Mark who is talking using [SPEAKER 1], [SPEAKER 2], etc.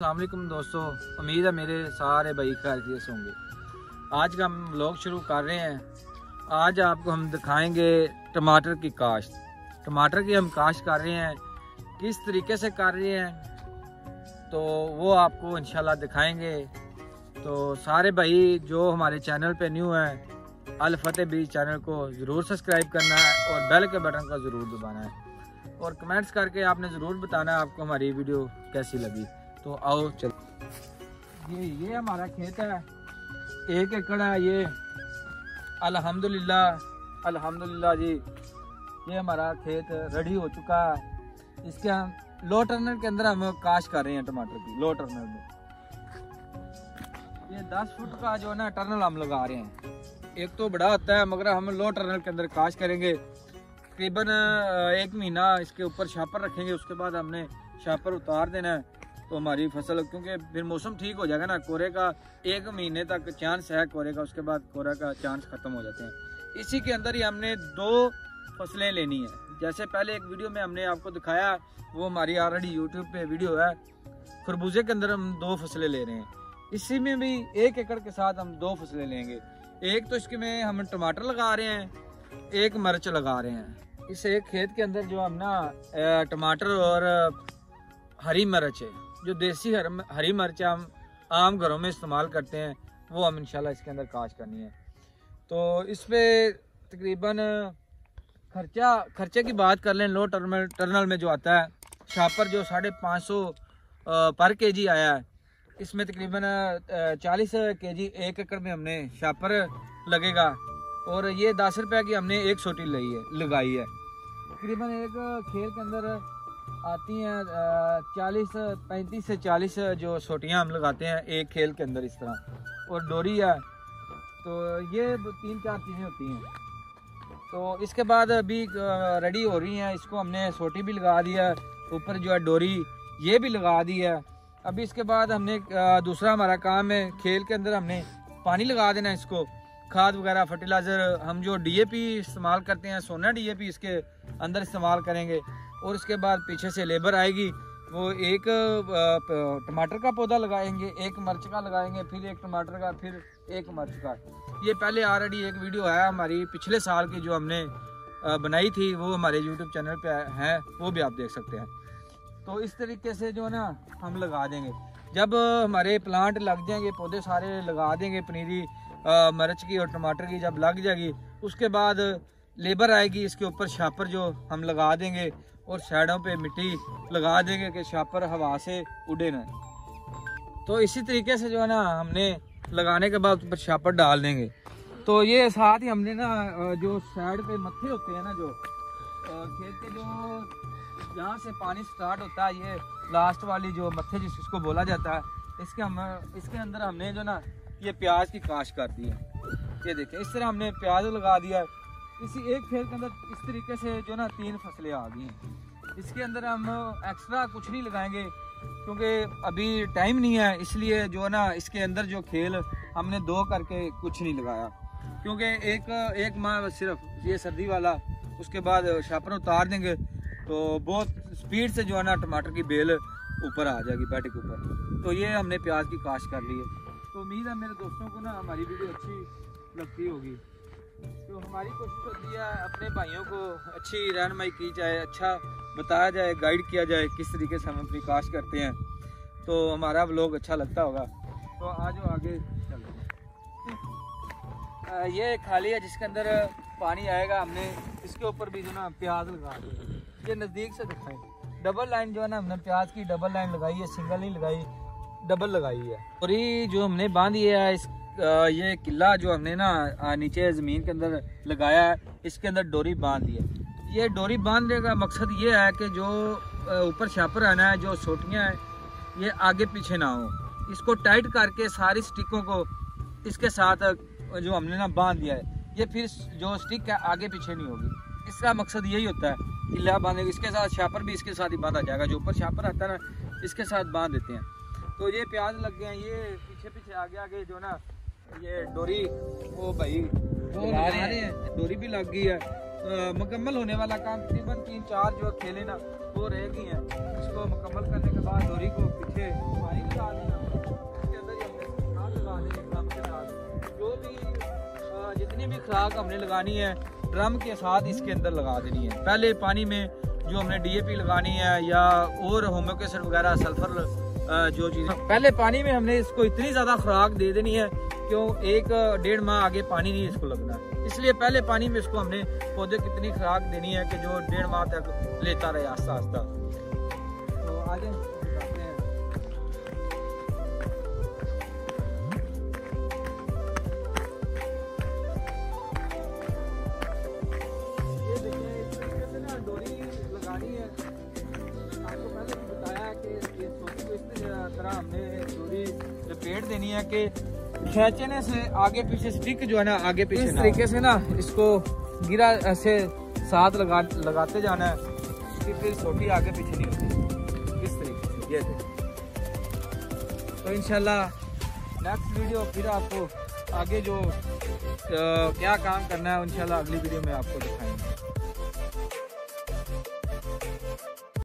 [SPEAKER 1] अस्सलाम वालेकुम दोस्तों, उम्मीद है मेरे सारे भाई खैरियत से होंगे। आज का हम व्लॉग शुरू कर रहे हैं। आज आपको हम दिखाएंगे टमाटर की काश्त। टमाटर की हम काश्त कर रहे हैं, किस तरीके से कर रहे हैं तो वो आपको इंशाल्लाह दिखाएंगे। तो सारे भाई जो हमारे चैनल पे न्यू हैं, अल फतेह बीज चैनल को ज़रूर सब्सक्राइब करना है और बेल के बटन का ज़रूर दबाना है और कमेंट्स करके आपने ज़रूर बताना है आपको हमारी वीडियो कैसी लगी। तो आओ चल। ये हमारा खेत है, 1 एकड़ है ये। अल्हम्दुलिल्लाह जी, ये हमारा खेत रेडी हो चुका है। इसके हम लो टर्नर के अंदर हम काश्त कर रहे हैं टमाटर की। लो टर्नर में ये 10 फुट का जो है ना टर्नल हम लगा रहे हैं। एक तो बड़ा होता है मगर हम लो टर्नल के अंदर काश्त करेंगे। तकरीबन 1 महीना इसके ऊपर शापर रखेंगे, उसके बाद हमने शापर उतार देना है। तो हमारी फसल, क्योंकि फिर मौसम ठीक हो जाएगा ना, कोरे का 1 महीने तक चांस है कोरे का, उसके बाद कोरे का चांस खत्म हो जाते हैं। इसी के अंदर ही हमने 2 फसलें लेनी है। जैसे पहले एक वीडियो में हमने आपको दिखाया, वो हमारी ऑलरेडी यूट्यूब पे वीडियो है। खरबूजे के अंदर हम 2 फसलें ले रहे हैं। इसी में भी 1 एकड़ के साथ हम 2 फसलें लेंगे। एक तो इसके में हम टमाटर लगा रहे हैं, एक मिर्च लगा रहे हैं। इस एक खेत के अंदर जो हम ना टमाटर और हरी मिर्च है, जो देसी हरी मिर्च हम आम घरों में इस्तेमाल करते हैं, वो हम इंशाल्लाह इसके अंदर काश्त करनी है। तो इस पे तकरीबन खर्चे की बात कर लें, लो टर्नल में जो आता है शापर जो 550 पर केजी आया है, इसमें तकरीबन 40 केजी 1 एकड़ में हमने शापर लगेगा। और ये 10 रुपये की हमने 1 सोटी लगाई है। तकरीबन एक खेल के अंदर आती हैं 35 से 40 जो सोटियाँ हम लगाते हैं एक खेल के अंदर इस तरह। और डोरी है, तो ये 3-4 चीज़ें होती हैं। तो इसके बाद अभी रेडी हो रही हैं। इसको हमने सोटी भी लगा दिया है, ऊपर जो है डोरी ये भी लगा दी है। अभी इसके बाद हमने दूसरा हमारा काम है, खेल के अंदर हमने पानी लगा देना है। इसको खाद वगैरह फर्टिलाइज़र हम जो DAP इस्तेमाल करते हैं, सोना DAP इसके अंदर इस्तेमाल करेंगे। और उसके बाद पीछे से लेबर आएगी, वो एक टमाटर का पौधा लगाएंगे, एक मिर्च का लगाएंगे, फिर एक टमाटर का, फिर एक मिर्च का। ये पहले ऑलरेडी एक वीडियो है हमारी पिछले साल की जो हमने बनाई थी, वो हमारे YouTube चैनल पे है, वो भी आप देख सकते हैं। तो इस तरीके से जो है ना हम लगा देंगे। जब हमारे प्लांट लग जाएंगे, पौधे सारे लगा देंगे, पनीरी मिर्च की और टमाटर की जब लग जाएगी, उसके बाद लेबर आएगी, इसके ऊपर शापर जो हम लगा देंगे और साइडों पे मिट्टी लगा देंगे कि शापर हवा से उड़े ना। तो इसी तरीके से जो है ना हमने लगाने के बाद ऊपर शापर डाल देंगे। तो ये साथ ही हमने ना जो साइड पे मत्थे होते हैं ना, जो खेत के जो यहाँ से पानी स्टार्ट होता है, ये लास्ट वाली जो मत्थे जिसको बोला जाता है, इसके अंदर हमने जो ना ये प्याज की काश्त कर दी है। ये देखें, इस तरह हमने प्याज लगा दिया है। इसी एक खेत के अंदर इस तरीके से जो ना 3 फसलें आ गई हैं। इसके अंदर हम एक्स्ट्रा कुछ नहीं लगाएंगे क्योंकि अभी टाइम नहीं है, इसलिए जो है ना इसके अंदर जो खेल हमने 2 करके कुछ नहीं लगाया, क्योंकि एक माह सिर्फ ये सर्दी वाला, उसके बाद शापर उतार देंगे तो बहुत स्पीड से जो है ना टमाटर की बेल ऊपर आ जाएगी बेड के ऊपर। तो ये हमने प्याज की काश्त कर ली है। तो उम्मीद है मेरे दोस्तों को ना हमारी वीडियो अच्छी लगती होगी। तो हमारी कोशिश होती है अपने भाइयों को अच्छी रहनुमाई की जाए, अच्छा बताया जाए, गाइड किया जाए किस तरीके से हम अपनी काश्त करते हैं। तो हमारा व्लॉग अच्छा लगता होगा। तो आज आगे चलते हैं। ये खाली है जिसके अंदर पानी आएगा, हमने इसके ऊपर भी जो ना प्याज लगा दी। ये नज़दीक से दिखाएं, डबल लाइन जो है ना हमने प्याज की डबल लाइन लगाई है, सिंगल नहीं लगाई, डबल लगाई है। और ये जो हमने बांधी है ये किला जो हमने ना नीचे ज़मीन के अंदर लगाया है, इसके अंदर डोरी बांध दी है। ये डोरी बांधने का मकसद ये है कि जो ऊपर शापर आना है, जो सोटियाँ हैं, ये आगे पीछे ना हो। इसको टाइट करके सारी स्टिकों को इसके साथ जो हमने ना बांध दिया है, ये फिर जो स्टिक है आगे पीछे नहीं होगी। इसका मकसद यही होता है, किला बांधने। इसके साथ शापर भी इसके साथ ही बांधा जाएगा, जो ऊपर शापर आता है ना इसके साथ बांध देते हैं। तो ये प्याज लग गए हैं, ये पीछे आगे जो ना ये डोरी वो भाई वो लगा रहे हैं, डोरी भी लग गई है। मुकम्मल होने वाला काम तकरीबन 3-4 जो खेले ना दो रहेगी हैं, इसको मुकम्मल करने के बाद डोरी को पीछे पानी लगा देना, इसके अंदर ही हमने खाद लगा देनी ड्रम के साथ। जो भी जितनी भी खुराक हमने लगानी है ड्रम के साथ इसके अंदर लगा देनी है। पहले पानी में जो हमने DAP लगानी है या और होमिक एसिड वगैरह सल्फर जो चीज़ें, पहले पानी में हमने इसको इतनी ज़्यादा खुराक दे देनी है क्यों 1-1.5 माह आगे पानी नहीं इसको लगना, इसलिए पहले पानी में इसको हमने पौधे कितनी खुराक देनी है कि जो 1.5 माह तक लेता रहे आस्ता आस्ता। तो आ जाए तरह हमने डोरी लपेट देनी है कि खींचने से आगे पीछे स्टिक जो है ना आगे पीछे इस तरीके से ना इसको गिरा ऐसे साथ लगाते जाना है कि फिर सोटी आगे पीछे नहीं होती इस तरीके से। ये तो इंशाल्लाह नेक्स्ट वीडियो फिर आपको आगे जो क्या काम करना है इंशाल्लाह अगली वीडियो में आपको दिखाएंगे।